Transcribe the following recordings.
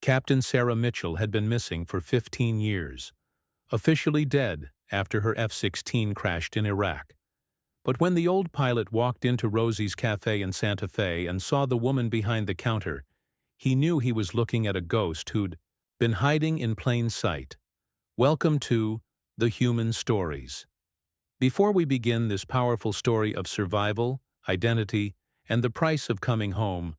Captain Sarah Mitchell had been missing for 15 years, officially dead after her F-16 crashed in Iraq. But when the old pilot walked into Rosie's cafe in Santa Fe and saw the woman behind the counter, he knew he was looking at a ghost who'd been hiding in plain sight. Welcome to The Human Stories. Before we begin this powerful story of survival, identity, and the price of coming home,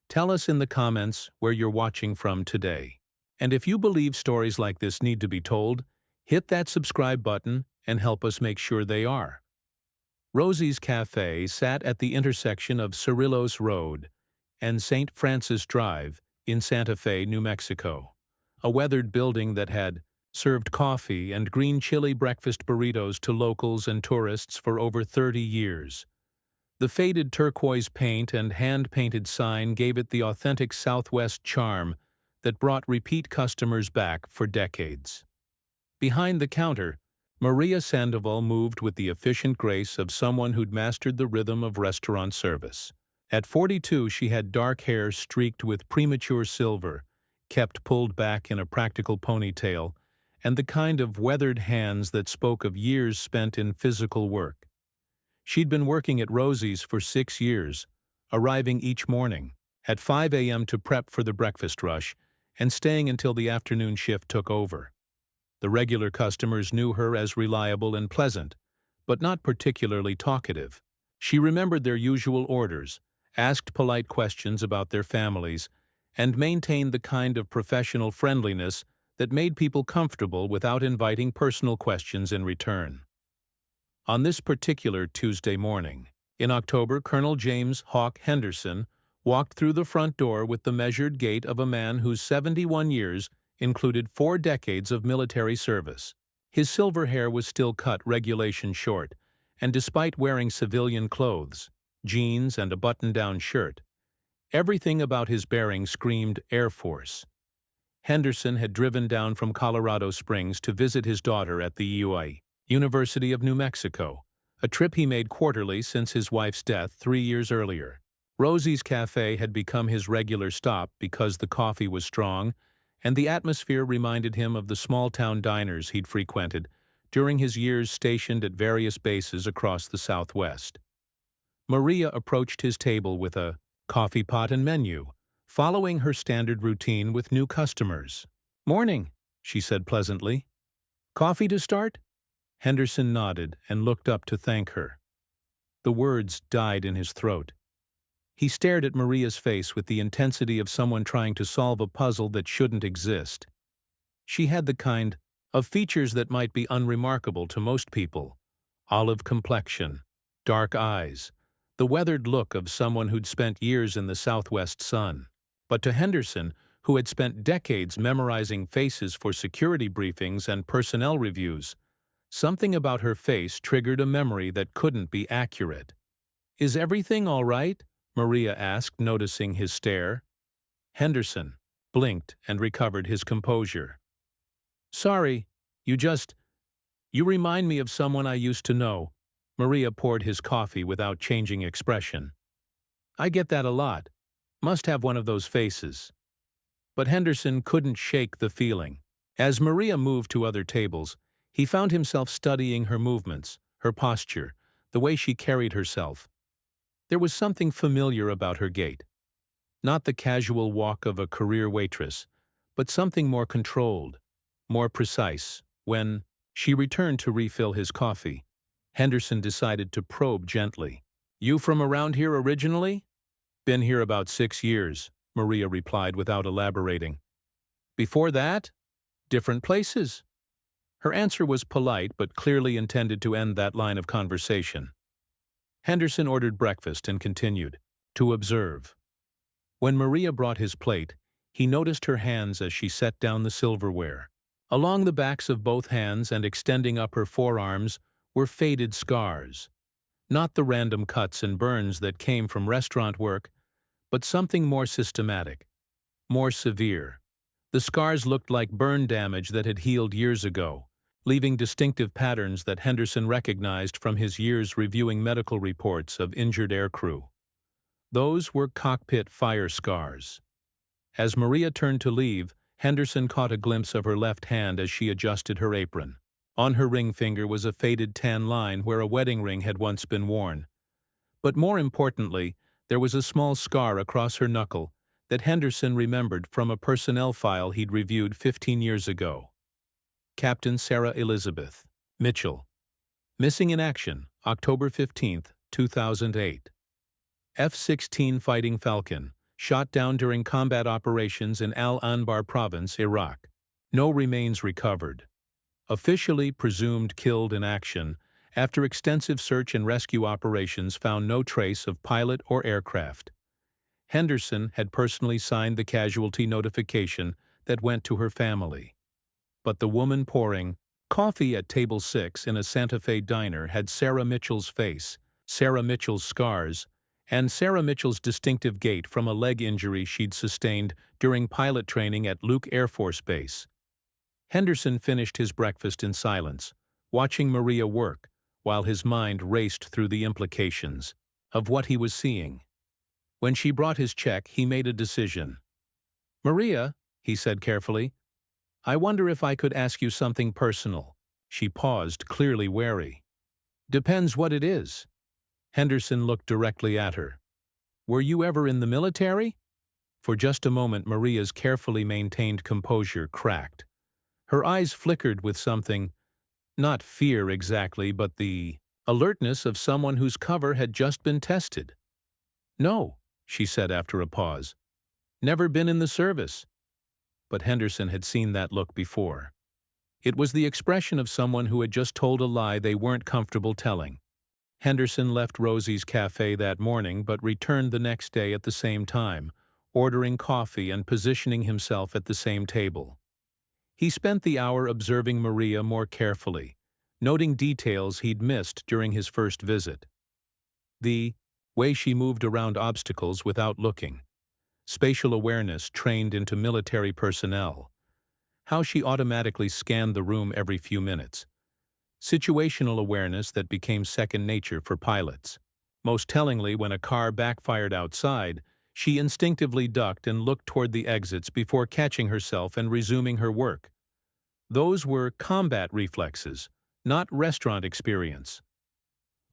tell us in the comments where you're watching from today. And if you believe stories like this need to be told, hit that subscribe button and help us make sure they are. Rosie's Cafe sat at the intersection of Cerrillos Road and St. Francis Drive in Santa Fe, New Mexico, a weathered building that had served coffee and green chili breakfast burritos to locals and tourists for over 30 years. The faded turquoise paint and hand-painted sign gave it the authentic Southwest charm that brought repeat customers back for decades. Behind the counter, Maria Sandoval moved with the efficient grace of someone who'd mastered the rhythm of restaurant service. At 42, she had dark hair streaked with premature silver, kept pulled back in a practical ponytail, and the kind of weathered hands that spoke of years spent in physical work. She'd been working at Rosie's for 6 years, arriving each morning at 5 a.m. to prep for the breakfast rush and staying until the afternoon shift took over. The regular customers knew her as reliable and pleasant, but not particularly talkative. She remembered their usual orders, asked polite questions about their families, and maintained the kind of professional friendliness that made people comfortable without inviting personal questions in return. On this particular Tuesday morning, in October, Colonel James Henderson walked through the front door with the measured gait of a man whose 71 years included 4 decades of military service. His silver hair was still cut regulation short, and despite wearing civilian clothes, jeans and a button-down shirt, everything about his bearing screamed Air Force. Henderson had driven down from Colorado Springs to visit his daughter at the University of New Mexico, a trip he made quarterly since his wife's death 3 years earlier. Rosie's Cafe had become his regular stop because the coffee was strong, and the atmosphere reminded him of the small-town diners he'd frequented during his years stationed at various bases across the Southwest. Maria approached his table with a coffee pot and menu, following her standard routine with new customers. "Morning," she said pleasantly. "Coffee to start?" Henderson nodded and looked up to thank her. The words died in his throat. He stared at Maria's face with the intensity of someone trying to solve a puzzle that shouldn't exist. She had the kind of features that might be unremarkable to most people: olive complexion, dark eyes, the weathered look of someone who'd spent years in the Southwest sun. But to Henderson, who had spent decades memorizing faces for security briefings and personnel reviews, something about her face triggered a memory that couldn't be accurate. "Is everything all right?" Maria asked, noticing his stare. Henderson blinked and recovered his composure. "Sorry, you remind me of someone I used to know." Maria poured his coffee without changing expression. "I get that a lot. Must have one of those faces." But Henderson couldn't shake the feeling. As Maria moved to other tables, he found himself studying her movements, her posture, the way she carried herself. There was something familiar about her gait. Not the casual walk of a career waitress, but something more controlled, more precise. When she returned to refill his coffee, Henderson decided to probe gently. "You from around here originally?" "Been here about 6 years," Maria replied without elaborating. "Before that? Different places?" Her answer was polite but clearly intended to end that line of conversation. Henderson ordered breakfast and continued to observe. When Maria brought his plate, he noticed her hands as she set down the silverware. Along the backs of both hands and extending up her forearms were faded scars. Not the random cuts and burns that came from restaurant work, but something more systematic, more severe. The scars looked like burn damage that had healed years ago, leaving distinctive patterns that Henderson recognized from his years reviewing medical reports of injured aircrew. Those were cockpit fire scars. As Maria turned to leave, Henderson caught a glimpse of her left hand as she adjusted her apron. On her ring finger was a faded tan line where a wedding ring had once been worn. But more importantly, there was a small scar across her knuckle that Henderson remembered from a personnel file he'd reviewed 15 years ago. Captain Sarah Elizabeth Mitchell. Missing in action, October 15, 2008. F-16 Fighting Falcon, shot down during combat operations in Al-Anbar Province, Iraq. No remains recovered. Officially presumed killed in action, after extensive search and rescue operations found no trace of pilot or aircraft. Henderson had personally signed the casualty notification that went to her family. But the woman pouring coffee at table 6 in a Santa Fe diner had Sarah Mitchell's face, Sarah Mitchell's scars, and Sarah Mitchell's distinctive gait from a leg injury she'd sustained during pilot training at Luke Air Force Base. Henderson finished his breakfast in silence, watching Maria work, while his mind raced through the implications of what he was seeing. When she brought his check, he made a decision. "Maria," he said carefully, "I wonder if I could ask you something personal." She paused, clearly wary. "Depends what it is." Henderson looked directly at her. "Were you ever in the military?" For just a moment, Maria's carefully maintained composure cracked. Her eyes flickered with something, not fear exactly, but the alertness of someone whose cover had just been tested. "No," she said after a pause. "Never been in the service." But Henderson had seen that look before. It was the expression of someone who had just told a lie they weren't comfortable telling. Henderson left Rosie's cafe that morning but returned the next day at the same time, ordering coffee and positioning himself at the same table. He spent the hour observing Maria more carefully, noting details he'd missed during his first visit. The way she moved around obstacles without looking, spatial awareness trained into military personnel, how she automatically scanned the room every few minutes, situational awareness that became second nature for pilots. Most tellingly, when a car backfired outside, she instinctively ducked and looked toward the exits before catching herself and resuming her work. Those were combat reflexes, not restaurant experience.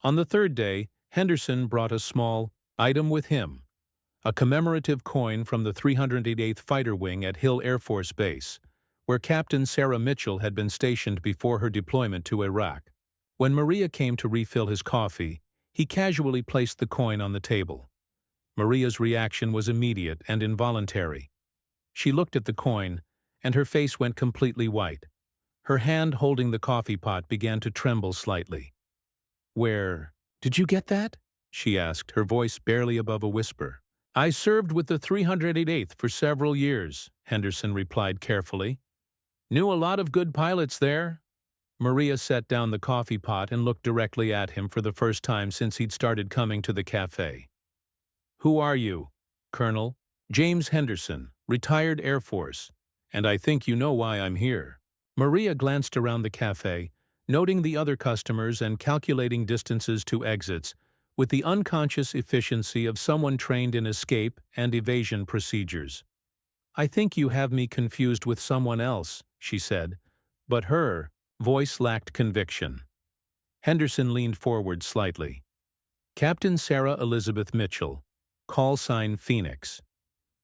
On the third day, Henderson brought a small item with him, a commemorative coin from the 388th Fighter Wing at Hill Air Force Base, where Captain Sarah Mitchell had been stationed before her deployment to Iraq. When Maria came to refill his coffee, he casually placed the coin on the table. Maria's reaction was immediate and involuntary. She looked at the coin, and her face went completely white. Her hand holding the coffee pot began to tremble slightly. "Where did you get that?" she asked, her voice barely above a whisper. "I served with the 388th for several years," Henderson replied carefully. "Knew a lot of good pilots there." Maria set down the coffee pot and looked directly at him for the first time since he'd started coming to the cafe. "Who are you?" "Colonel James Henderson, retired Air Force, and I think you know why I'm here." Maria glanced around the cafe, noting the other customers and calculating distances to exits, with the unconscious efficiency of someone trained in escape and evasion procedures. "I think you have me confused with someone else," she said, but her voice lacked conviction. Henderson leaned forward slightly. "Captain Sarah Elizabeth Mitchell, call sign Phoenix.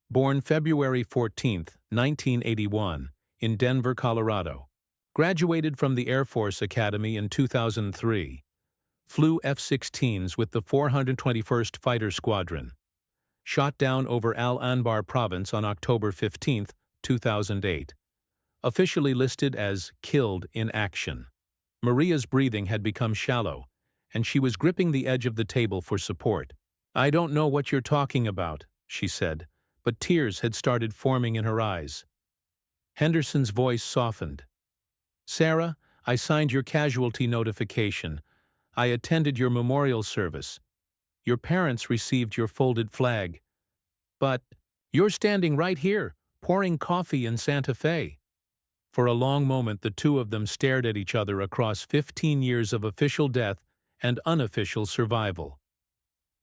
Born February 14, 1981, in Denver, Colorado. Graduated from the Air Force Academy in 2003. Flew F-16s with the 421st Fighter Squadron. Shot down over Al-Anbar Province on October 15, 2008. Officially listed as killed in action." Maria's breathing had become shallow, and she was gripping the edge of the table for support. "I don't know what you're talking about," she said, but tears had started forming in her eyes. Henderson's voice softened. "Sarah, I signed your casualty notification. I attended your memorial service. Your parents received your folded flag. But you're standing right here, pouring coffee in Santa Fe." For a long moment, the two of them stared at each other across 15 years of official death and unofficial survival.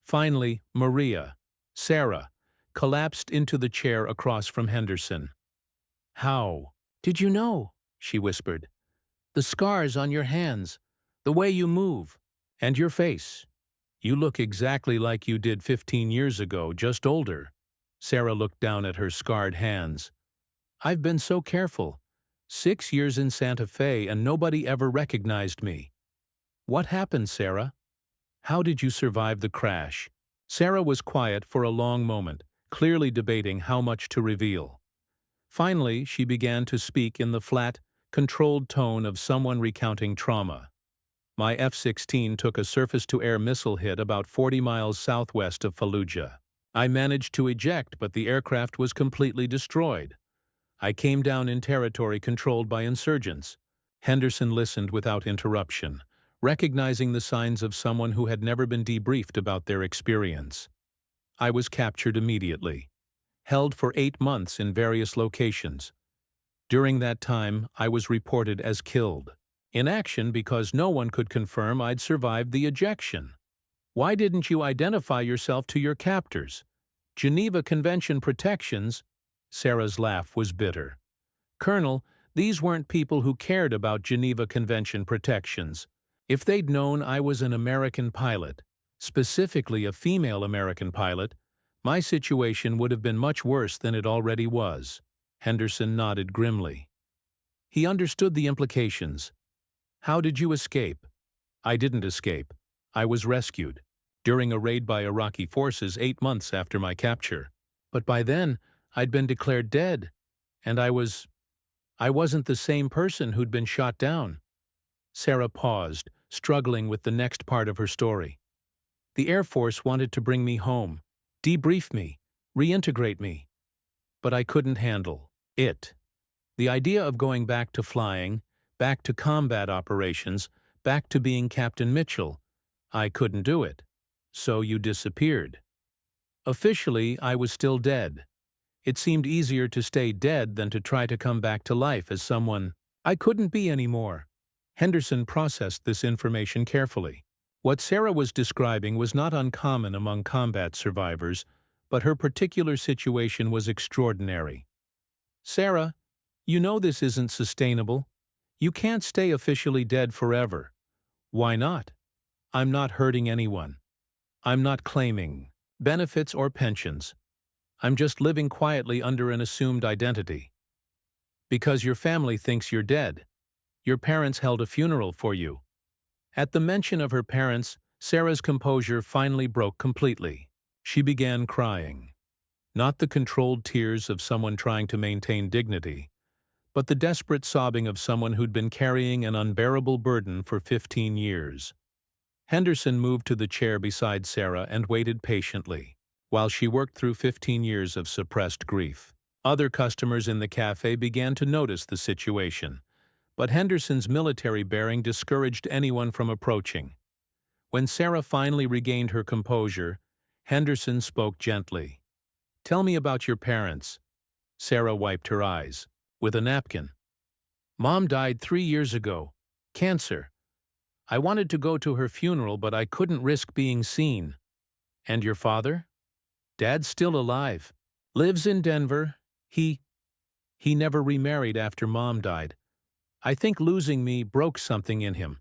Finally, Maria, "Sarah, collapsed into the chair across from Henderson. "How did you know?" she whispered. "The scars on your hands, the way you move, and your face. You look exactly like you did 15 years ago, just older." Sarah looked down at her scarred hands. "I've been so careful. 6 years in Santa Fe and nobody ever recognized me." "What happened, Sarah? How did you survive the crash?" Sarah was quiet for a long moment, clearly debating how much to reveal. Finally, she began to speak in the flat, controlled tone of someone recounting trauma. "My F-16 took a surface-to-air missile hit about 40 miles southwest of Fallujah. I managed to eject, but the aircraft was completely destroyed. I came down in territory controlled by insurgents." Henderson listened without interruption, recognizing the signs of someone who had never been debriefed about their experience. "I was captured immediately. Held for 8 months in various locations. During that time, I was reported as killed. In action because no one could confirm I'd survived the ejection." "Why didn't you identify yourself to your captors? Geneva Convention protections." Sarah's laugh was bitter. "Colonel, these weren't people who cared about Geneva Convention protections. If they'd known I was an American pilot, specifically a female American pilot, my situation would have been much worse than it already was." Henderson nodded grimly. He understood the implications. "How did you escape?" "I didn't escape. I was rescued during a raid by Iraqi forces 8 months after my capture. But by then, I'd been declared dead, and I wasn't the same person who'd been shot down." Sarah paused, struggling with the next part of her story. "The Air Force wanted to bring me home, debrief me, reintegrate me. But I couldn't handle it. The idea of going back to flying, back to combat operations, back to being Captain Mitchell, I couldn't do it. So you disappeared. Officially, I was still dead. It seemed easier to stay dead than to try to come back to life as someone I couldn't be anymore." Henderson processed this information carefully. What Sarah was describing was not uncommon among combat survivors, but her particular situation was extraordinary. "Sarah, you know this isn't sustainable. You can't stay officially dead forever." "Why not? I'm not hurting anyone. I'm not claiming benefits or pensions. I'm just living quietly under an assumed identity." "Because your family thinks you're dead. Your parents held a funeral for you." At the mention of her parents, Sarah's composure finally broke completely. She began crying. Not the controlled tears of someone trying to maintain dignity, but the desperate sobbing of someone who'd been carrying an unbearable burden for 15 years. Henderson moved to the chair beside Sarah and waited patiently, while she worked through 15 years of suppressed grief. Other customers in the cafe began to notice the situation, but Henderson's military bearing discouraged anyone from approaching. When Sarah finally regained her composure, Henderson spoke gently. "Tell me about your parents." Sarah wiped her eyes with a napkin. "Mom died 3 years ago. Cancer. I wanted to go to her funeral, but I couldn't risk being seen." "And your father?" "Dad's still alive. Lives in Denver. He never remarried after Mom died. I think losing me broke something in him."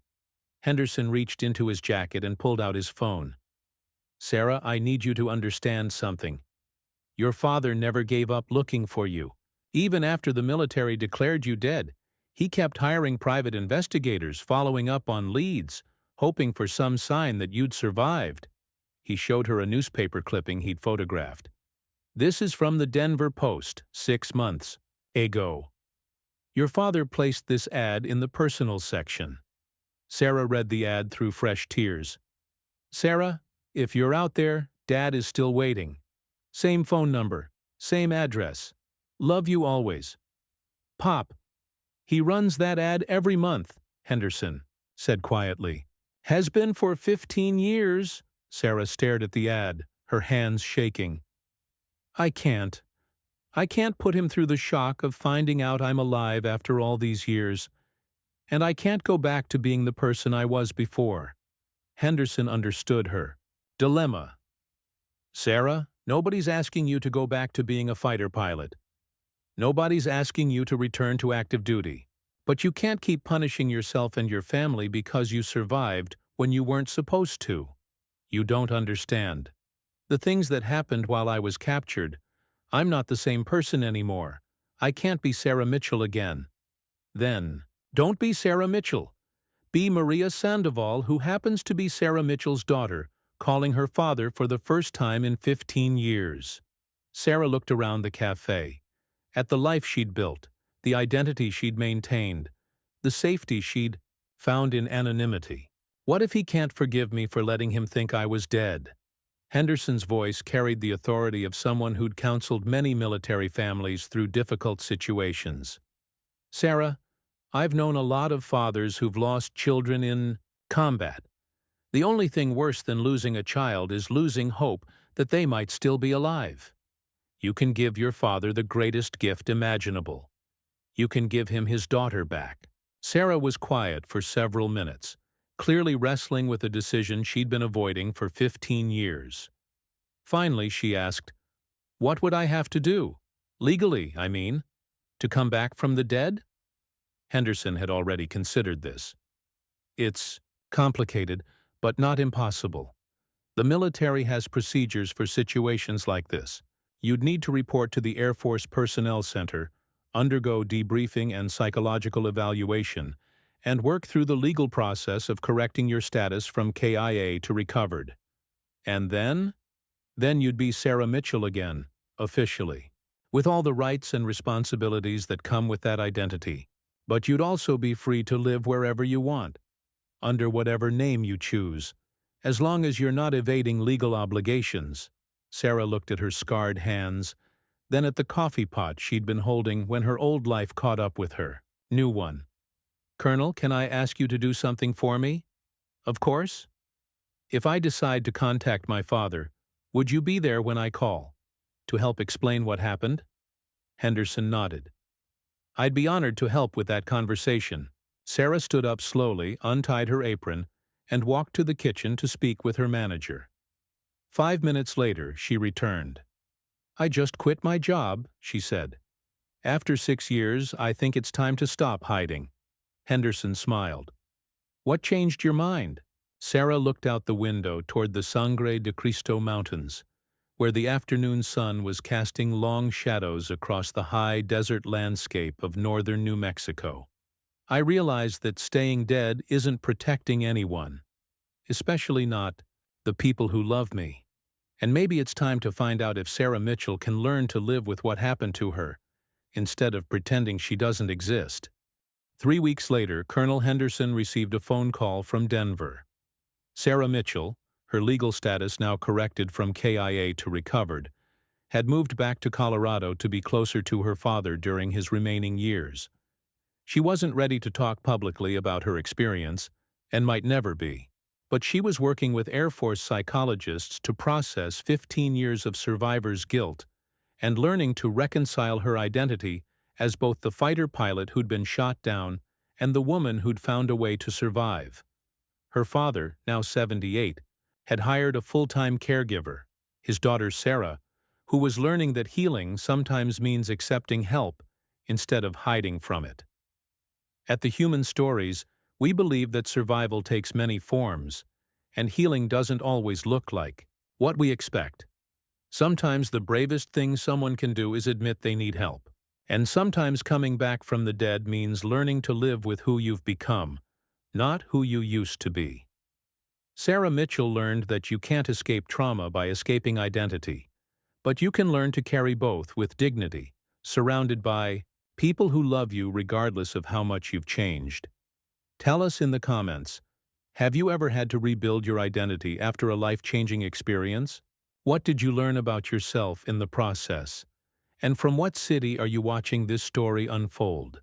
Henderson reached into his jacket and pulled out his phone. "Sarah, I need you to understand something. Your father never gave up looking for you. Even after the military declared you dead, he kept hiring private investigators, following up on leads, hoping for some sign that you'd survived." He showed her a newspaper clipping he'd photographed. "This is from the Denver Post, 6 months ago. Your father placed this ad in the personal section." Sarah read the ad through fresh tears. "Sarah, if you're out there, Dad is still waiting. Same phone number, same address. Love you always. Pop." "He runs that ad every month," Henderson said quietly. "Has been for 15 years." Sarah stared at the ad, her hands shaking. I can't put him through the shock of finding out I'm alive after all these years. And I can't go back to being the person I was before." Henderson understood her dilemma. "Sarah, Nobody's asking you to go back to being a fighter pilot. Nobody's asking you to return to active duty. But you can't keep punishing yourself and your family because you survived when you weren't supposed to. You don't understand. The things that happened while I was captured, I'm not the same person anymore. I can't be Sarah Mitchell again. Then, don't be Sarah Mitchell. Be Maria Sandoval, who happens to be Sarah Mitchell's daughter, calling her father for the first time in 15 years. Sarah looked around the cafe, at the life she'd built, the identity she'd maintained, the safety she'd found in anonymity. What if he can't forgive me for letting him think I was dead? Henderson's voice carried the authority of someone who'd counseled many military families through difficult situations. Sarah, I've known a lot of fathers who've lost children in combat. The only thing worse than losing a child is losing hope that they might still be alive. You can give your father the greatest gift imaginable. You can give him his daughter back. Sarah was quiet for several minutes, clearly wrestling with a decision she'd been avoiding for 15 years. Finally, she asked, "What would I have to do? Legally, I mean. To come back from the dead?" Henderson had already considered this. "It's complicated, but not impossible. The military has procedures for situations like this. You'd need to report to the Air Force Personnel Center, undergo debriefing and psychological evaluation, and work through the legal process of correcting your status from KIA to recovered. And then you'd be Sarah Mitchell again, officially, with all the rights and responsibilities that come with that identity. But you'd also be free to live wherever you want, under whatever name you choose, as long as you're not evading legal obligations." Sarah looked at her scarred hands, then at the coffee pot she'd been holding when her old life caught up with her. New one. "Colonel, can I ask you to do something for me?" "Of course. If I decide to contact my father, would you be there when I call, to help explain what happened?" Henderson nodded. "I'd be honored to help with that conversation." Sarah stood up slowly, untied her apron, and walked to the kitchen to speak with her manager. 5 minutes later, she returned. "I just quit my job," she said. "After 6 years, I think it's time to stop hiding." Henderson smiled. "What changed your mind?" Sarah looked out the window toward the Sangre de Cristo Mountains, where the afternoon sun was casting long shadows across the high desert landscape of northern New Mexico. "I realized that staying dead isn't protecting anyone, especially not the people who love me. And maybe it's time to find out if Sarah Mitchell can learn to live with what happened to her, instead of pretending she doesn't exist." 3 weeks later, Colonel Henderson received a phone call from Denver. Sarah Mitchell, her legal status now corrected from KIA to recovered, had moved back to Colorado to be closer to her father during his remaining years. She wasn't ready to talk publicly about her experience, and might never be. But she was working with Air Force psychologists to process 15 years of survivor's guilt and learning to reconcile her identity as both the fighter pilot who'd been shot down and the woman who'd found a way to survive. Her father, now 78, had hired a full-time caregiver, his daughter Sarah, who was learning that healing sometimes means accepting help instead of hiding from it. At the Human Stories, we believe that survival takes many forms, and healing doesn't always look like what we expect. Sometimes the bravest thing someone can do is admit they need help. And sometimes coming back from the dead means learning to live with who you've become, not who you used to be. Sarah Mitchell learned that you can't escape trauma by escaping identity, but you can learn to carry both with dignity, surrounded by people who love you regardless of how much you've changed. Tell us in the comments, have you ever had to rebuild your identity after a life-changing experience? What did you learn about yourself in the process? And from what city are you watching this story unfold?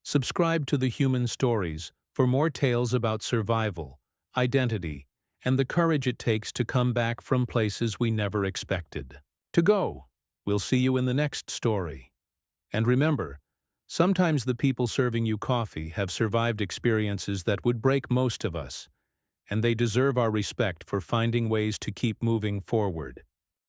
Subscribe to the Human Stories for more tales about survival, identity, and the courage it takes to come back from places we never expected. To go. We'll see you in the next story. And remember, sometimes the people serving you coffee have survived experiences that would break most of us, and they deserve our respect for finding ways to keep moving forward.